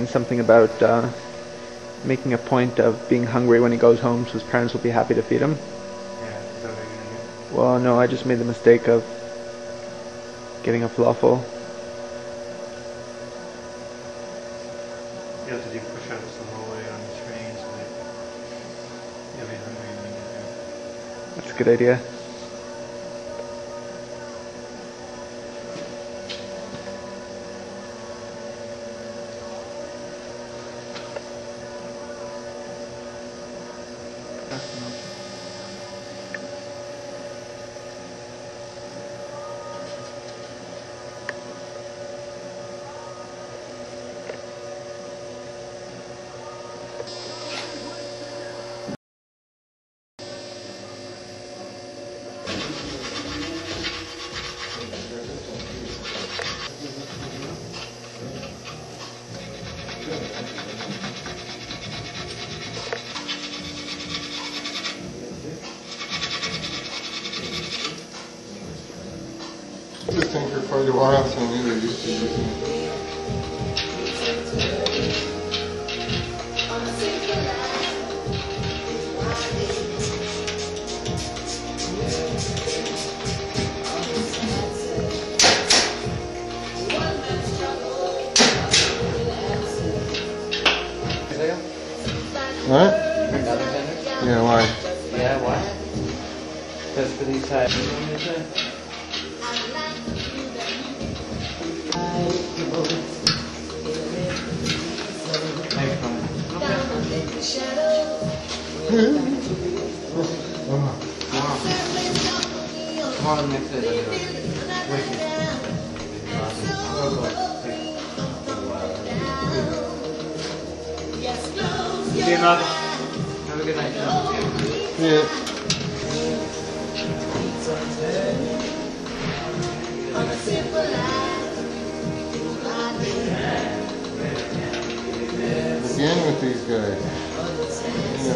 Something about making a point of being hungry when he goes home so his parents will be happy to feed him. Yeah, is that what you're gonna do? Well, no, I just made the mistake of getting a falafel. You have to do push-ups the whole way on the train so that you'll be hungry when you get there. That's a good idea. This thing for quite a while, so I'm really used to using it. What? Another vendor? Yeah, why? Yeah, why? Because for these types. Come on, mix it. See you, Mark. Have a good night. Yeah. Again with these guys. Yeah,